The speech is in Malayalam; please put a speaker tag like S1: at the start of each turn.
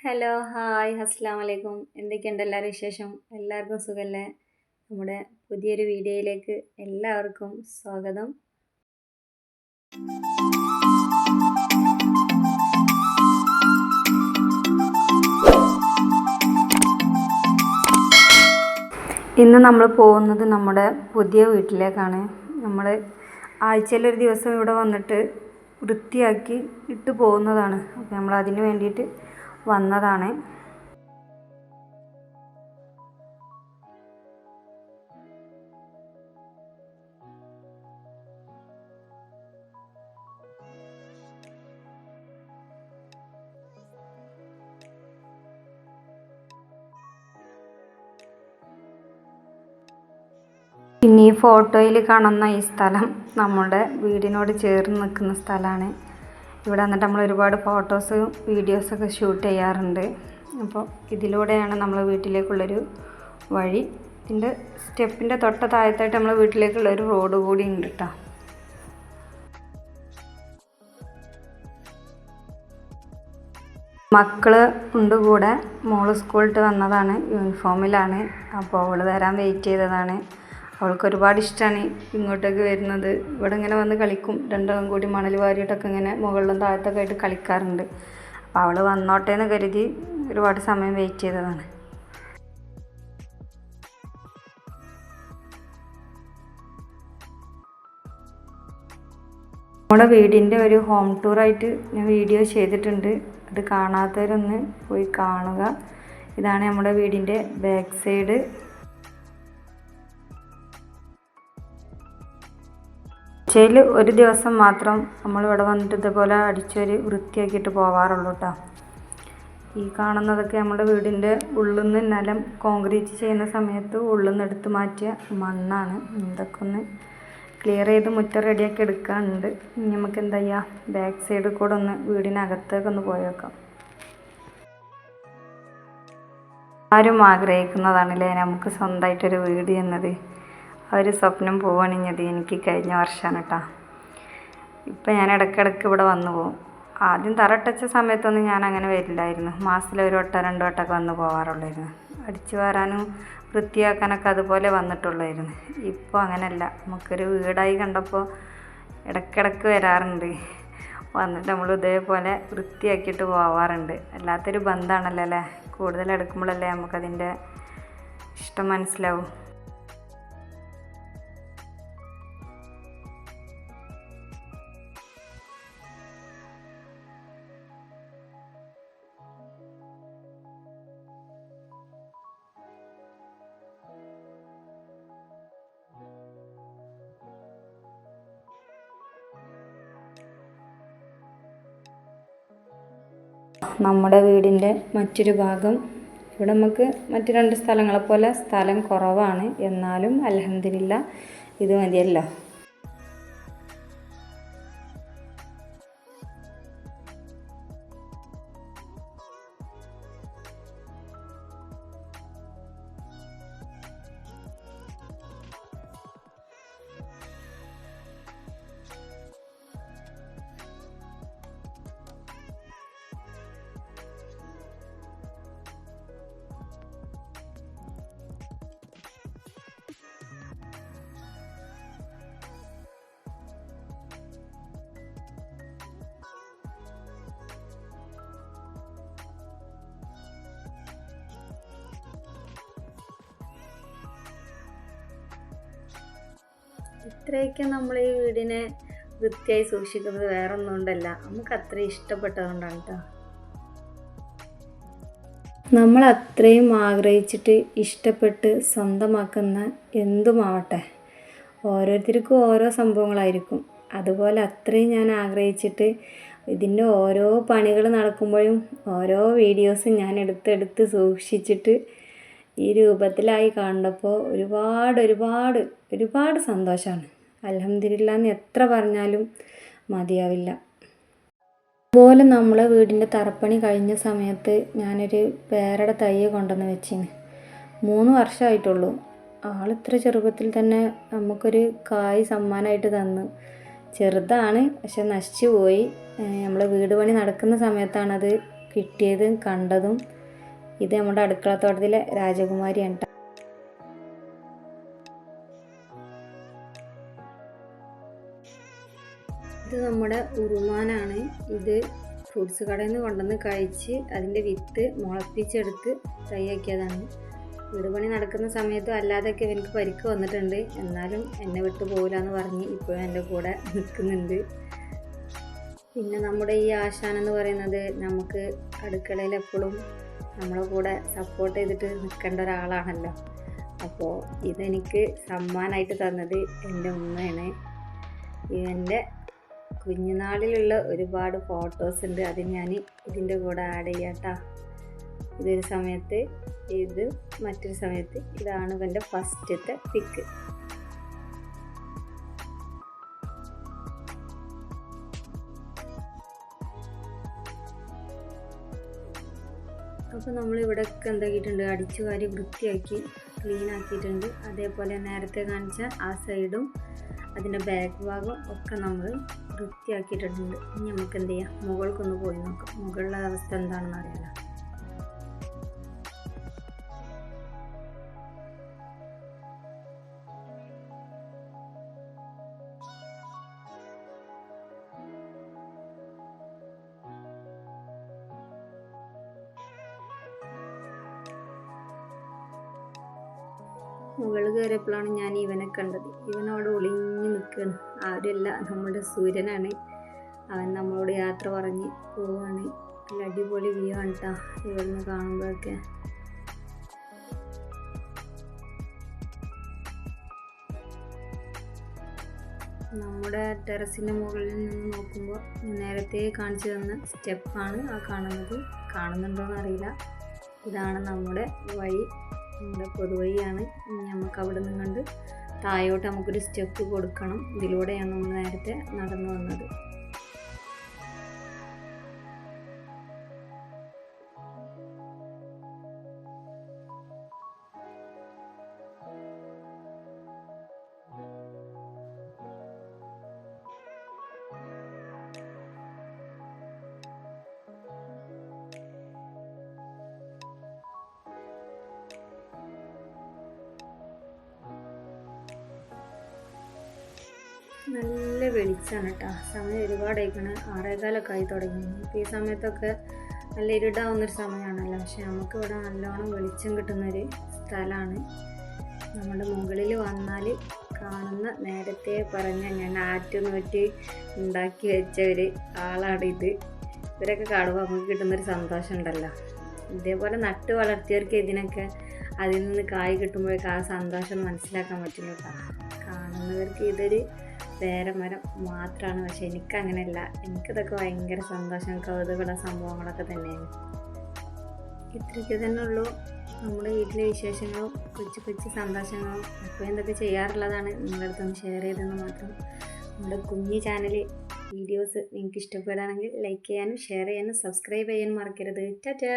S1: ഹലോ ഹായ് അസ്സാം വലൈക്കും. എന്തൊക്കെയുണ്ട് എല്ലാവരും വിശേഷം? എല്ലാവർക്കും സുഖമല്ലേ? നമ്മുടെ പുതിയൊരു വീഡിയോയിലേക്ക് എല്ലാവർക്കും സ്വാഗതം. ഇന്ന് നമ്മൾ പോകുന്നത് നമ്മുടെ പുതിയ വീട്ടിലേക്കാണ്. നമ്മൾ ആഴ്ചയിലൊരു ദിവസം ഇവിടെ വന്നിട്ട് വൃത്തിയാക്കി ഇട്ട് പോകുന്നതാണ്. അപ്പോൾ നമ്മൾ അതിന് വേണ്ടിയിട്ട് വന്നതാണ്. പിന്നെ ഈ ഫോട്ടോയിൽ കാണുന്ന ഈ സ്ഥലം നമ്മുടെ വീടിനോട് ചേർന്ന് നിൽക്കുന്ന സ്ഥലമാണ്. ഇവിടെ വന്നിട്ട് നമ്മൾ ഒരുപാട് ഫോട്ടോസും വീഡിയോസൊക്കെ ഷൂട്ട് ചെയ്യാറുണ്ട്. അപ്പോൾ ഇതിലൂടെയാണ് നമ്മൾ വീട്ടിലേക്കുള്ളൊരു വഴി. ഇതിൻ്റെ സ്റ്റെപ്പിൻ്റെ തൊട്ട താഴത്തായിട്ട് നമ്മൾ വീട്ടിലേക്കുള്ളൊരു റോഡ് കൂടി ഉണ്ട് കേട്ടോ. മക്കൾ ഉണ്ട് കൂടെ. മോള് സ്കൂളിട്ട് വന്നതാണ്, യൂണിഫോമിലാണ്. അപ്പോൾ അവൾ വരാൻ വെയിറ്റ് ചെയ്തതാണ്. അവൾക്ക് ഒരുപാട് ഇഷ്ടമാണ് ഇങ്ങോട്ടേക്ക് വരുന്നത്. ഇവിടെ ഇങ്ങനെ വന്ന് കളിക്കും. രണ്ടാളും കൂടി മണൽ വാരിയിട്ടൊക്കെ ഇങ്ങനെ മുകളിലും താഴത്തൊക്കെ ആയിട്ട് കളിക്കാറുണ്ട്. അപ്പോൾ അവൾ വന്നോട്ടെ എന്ന് കരുതി ഒരുപാട് സമയം വെയിറ്റ് ചെയ്തതാണ്. നമ്മുടെ വീടിൻ്റെ ഒരു ഹോം ടൂറായിട്ട് ഞാൻ വീഡിയോ ചെയ്തിട്ടുണ്ട്. അത് കാണാത്തവരൊന്ന് പോയി കാണുക. ഇതാണ് നമ്മുടെ വീടിൻ്റെ ബാക്ക് സൈഡ്. ആഴ്ചയിൽ ഒരു ദിവസം മാത്രം നമ്മളിവിടെ വന്നിട്ട് ഇതുപോലെ അടിച്ചൊരു വൃത്തിയാക്കിയിട്ട് പോവാറുള്ളൂ കേട്ടോ. ഈ കാണുന്നതൊക്കെ നമ്മുടെ വീടിൻ്റെ ഉള്ളിൽ നിന്ന് നിലം കോൺക്രീറ്റ് ചെയ്യുന്ന സമയത്ത് ഉള്ളിൽ നിന്ന് എടുത്ത് മാറ്റിയ മണ്ണാണ്. ഇതൊക്കെ ഒന്ന് ക്ലിയർ ചെയ്ത് മുറ്റം റെഡിയാക്കി എടുക്കാനുണ്ട്. ഇനി നമുക്ക് എന്താ ചെയ്യുക, ബാക്ക് സൈഡിൽ കൂടെ ഒന്ന് വീടിനകത്തേക്ക് ഒന്ന് പോയേക്കാം. ആരും ആഗ്രഹിക്കുന്നതാണല്ലേ നമുക്ക് സ്വന്തമായിട്ടൊരു വീട് എന്നത്. ആ ഒരു സ്വപ്നം പോവണിഞ്ഞത് എനിക്ക് കഴിഞ്ഞ വർഷമാണ് കേട്ടോ. ഇപ്പം ഞാൻ ഇടയ്ക്കിടയ്ക്ക് ഇവിടെ വന്നു പോകും. ആദ്യം തറട്ടച്ച സമയത്തൊന്നും ഞാൻ അങ്ങനെ വരില്ലായിരുന്നു. മാസത്തിൽ ഒരു വട്ടം 2 വട്ടമൊക്കെ വന്ന് പോകാറുള്ളായിരുന്നു. അടിച്ചു വാരാനും വൃത്തിയാക്കാനൊക്കെ അതുപോലെ വന്നിട്ടുള്ളായിരുന്നു. ഇപ്പോൾ അങ്ങനെയല്ല. നമുക്കൊരു വീടായി കണ്ടപ്പോൾ ഇടയ്ക്കിടയ്ക്ക് വരാറുണ്ട്. വന്നിട്ട് നമ്മൾ ഇതേപോലെ വൃത്തിയാക്കിയിട്ട് പോവാറുണ്ട്. അല്ലാത്തൊരു ബന്ധമാണല്ലോ അല്ലേ. കൂടുതൽ എടുക്കുമ്പോഴല്ലേ നമുക്കതിൻ്റെ ഇഷ്ടം മനസ്സിലാവും. നമ്മുടെ വീടിൻ്റെ മറ്റൊരു ഭാഗം. ഇവിടെ നമുക്ക് മറ്റ് 2 സ്ഥലങ്ങളെപ്പോലെ സ്ഥലം കുറവാണ്. എന്നാലും അൽഹംദുലില്ലാ ഇത് മതിയല്ലോ. ഇത്രയൊക്കെ നമ്മൾ ഈ വീടിനെ വൃത്തിയായി സൂക്ഷിക്കുന്നത് വേറൊന്നും കൊണ്ടല്ല, നമുക്ക് അത്രയും ഇഷ്ടപ്പെട്ടതുകൊണ്ടാണ് കേട്ടോ. നമ്മൾ അത്രയും ആഗ്രഹിച്ചിട്ട് ഇഷ്ടപ്പെട്ട് സ്വന്തമാക്കുന്ന എന്തുമാവട്ടെ, ഓരോരുത്തർക്കും ഓരോ സംഭവങ്ങളായിരിക്കും. അതുപോലെ അത്രയും ഞാൻ ആഗ്രഹിച്ചിട്ട് ഇതിൻ്റെ ഓരോ പണികൾ നടക്കുമ്പോഴും ഓരോ വീഡിയോസും ഞാൻ എടുത്തെടുത്ത് സൂക്ഷിച്ചിട്ട് ഈ രൂപത്തിലായി കണ്ടപ്പോൾ ഒരുപാട് സന്തോഷമാണ്. അൽഹംദുലില്ലാ എന്ന് എത്ര പറഞ്ഞാലും മതിയാവില്ല. അതുപോലെ നമ്മളെ വീടിൻ്റെ തറപ്പണി കഴിഞ്ഞ സമയത്ത് ഞാനൊരു പേരയുടെ തൈ കൊണ്ടുവന്ന് വെച്ചിന്. 3 വർഷമായിട്ടുള്ളൂ. ആളിത്ര ചെറുപ്പത്തിൽ തന്നെ നമുക്കൊരു കായ് സമ്മാനമായിട്ട് തന്നു. ചെറുതാണ്, പക്ഷെ നശിച്ചു പോയി. നമ്മൾ വീട് പണി നടക്കുന്ന സമയത്താണത് കിട്ടിയതും കണ്ടതും. ഇത് നമ്മുടെ അടുക്കളത്തോട്ടത്തിലെ രാജകുമാരിയാണ് ട്ടോ. ഇത് നമ്മുടെ ഉറുമാനാണ്. ഇത് ഫ്രൂട്ട്സ് കടയിൽ നിന്ന് കൊണ്ടുവന്ന് കഴിച്ച് അതിൻ്റെ വിത്ത് മുളപ്പിച്ചെടുത്ത് തൈയാക്കിയതാണ്. വീട് പണി നടക്കുന്ന സമയത്തും അല്ലാതെയൊക്കെ എനിക്ക് പരിക്ക് വന്നിട്ടുണ്ട്. എന്നാലും എന്നെ വിട്ടു പോകില്ല എന്ന് പറഞ്ഞ് ഇപ്പോഴും എൻ്റെ കൂടെ നിൽക്കുന്നുണ്ട്. പിന്നെ നമ്മുടെ ഈ ആശാൻ എന്ന് പറയുന്നത് നമുക്ക് അടുക്കളയിൽ എപ്പോഴും നമ്മളെ കൂടെ സപ്പോർട്ട് ചെയ്തിട്ട് നിൽക്കേണ്ട ഒരാളാണല്ലോ. അപ്പോൾ ഇതെനിക്ക് സമ്മാനമായിട്ട് തന്നത് എൻ്റെ ഉമ്മയാണ്. എൻ്റെ കുഞ്ഞുനാളിലുള്ള ഒരുപാട് ഫോട്ടോസ് ഉണ്ട്. അത് ഞാൻ ഇതിൻ്റെ കൂടെ ആഡ് ചെയ്യാം കേട്ടോ. ഇതൊരു സമയത്ത്, ഇത് മറ്റൊരു സമയത്ത്. ഇതാണ് ഇവൻ്റെ ഫസ്റ്റത്തെ പിക്ക്. അപ്പോൾ നമ്മളിവിടെയൊക്കെ എന്താക്കിയിട്ടുണ്ട്, അടിച്ചു വാരി വൃത്തിയാക്കി ക്ലീൻ ആക്കിയിട്ടുണ്ട്. അതേപോലെ നേരത്തെ കാണിച്ച ആ സൈഡും അതിൻ്റെ ബാക്ക് ഭാഗം ഒക്കെ നമ്മൾ വൃത്തിയാക്കിയിട്ടുണ്ട്. ഇനി നമുക്ക് എന്ത് ചെയ്യാം, മുകൾക്കൊന്ന് പോയി നോക്കാം. മുകളിലെ അവസ്ഥ എന്താണെന്ന് അറിയാലോ. മുകളിൽ കയറിയപ്പോഴാണ് ഞാൻ ഇവനെ കണ്ടത്. ഇവനവിടെ ഒളിഞ്ഞു നിൽക്കുകയാണ്. ആരുമല്ല, നമ്മുടെ സൂര്യനാണ്. അവൻ നമ്മളോട് യാത്ര പറഞ്ഞ് പോവാണ്. നല്ല അടിപൊളി വ്യൂ ആണ് കേട്ടോ ഇവിടുന്ന് കാണുമ്പോഴൊക്കെ. നമ്മുടെ ടെറസിൻ്റെ മുകളിൽ നിന്ന് നോക്കുമ്പോൾ നേരത്തെ കാണിച്ചു തന്ന സ്റ്റെപ്പാണ് ആ കാണുന്നത്. കാണുന്നുണ്ടോയെന്ന് അറിയില്ല. ഇതാണ് നമ്മുടെ വഴി, നമ്മുടെ പൊതുവഴിയാണ്. നമുക്ക് അവിടെ നിന്ന് കണ്ട് താഴോട്ട് നമുക്കൊരു സ്റ്റെപ്പ് കൊടുക്കണം. ഇതിലൂടെയാണ് നമ്മൾ നേരത്തെ നടന്നു വന്നത്. നല്ല വെളിച്ചമാണ് കേട്ടോ. സമയം ഒരുപാടായിക്കാണ്, 6:15 ആയി തുടങ്ങി. ഇപ്പോൾ ഈ സമയത്തൊക്കെ നല്ല ഇരുടാവുന്നൊരു സമയമാണല്ലോ. പക്ഷെ നമുക്കിവിടെ നല്ലോണം വെളിച്ചം കിട്ടുന്നൊരു സ്ഥലമാണ്. നമ്മുടെ മുകളിൽ വന്നാൽ കാണുന്ന, നേരത്തെ പറഞ്ഞ ഞാൻ ആറ്റുനോറ്റ് ഉണ്ടാക്കി വെച്ച ഒരു ആളാണ് ഇത്. ഇവരൊക്കെ കാണുമ്പോൾ നമുക്ക് കിട്ടുന്നൊരു സന്തോഷം ഉണ്ടല്ലോ. ഇതേപോലെ നട്ട് വളർത്തിയവർക്ക് ഇതിനൊക്കെ അതിൽ നിന്ന് കായ് കിട്ടുമ്പോഴേക്ക് ആ സന്തോഷം മനസ്സിലാക്കാൻ പറ്റില്ല കേട്ടോ. കാണുന്നവർക്ക് ഇതൊരു പേരമരം മാത്രമാണ്. പക്ഷെ എനിക്കങ്ങനെയല്ല. എനിക്കിതൊക്കെ ഭയങ്കര സന്തോഷം, കൗതുകമുള്ള സംഭവങ്ങളൊക്കെ തന്നെയാണ്. ഇത്രയ്ക്ക് തന്നെ ഉള്ളൂ നമ്മുടെ വീട്ടിലെ വിശേഷങ്ങളും കൊച്ചു കൊച്ചു സന്തോഷങ്ങളും. എപ്പോഴും എന്തൊക്കെ ചെയ്യാറുള്ളതാണ്, നിങ്ങളുടെ അടുത്തൊന്ന് ഷെയർ ചെയ്തെന്ന് മാത്രം. നമ്മുടെ കുഞ്ഞു ചാനൽ വീഡിയോസ് നിങ്ങൾക്ക് ഇഷ്ടപ്പെടുകയാണെങ്കിൽ ലൈക്ക് ചെയ്യാനും ഷെയർ ചെയ്യാനും സബ്സ്ക്രൈബ് ചെയ്യാനും മറക്കരുത്. ടാറ്റാ.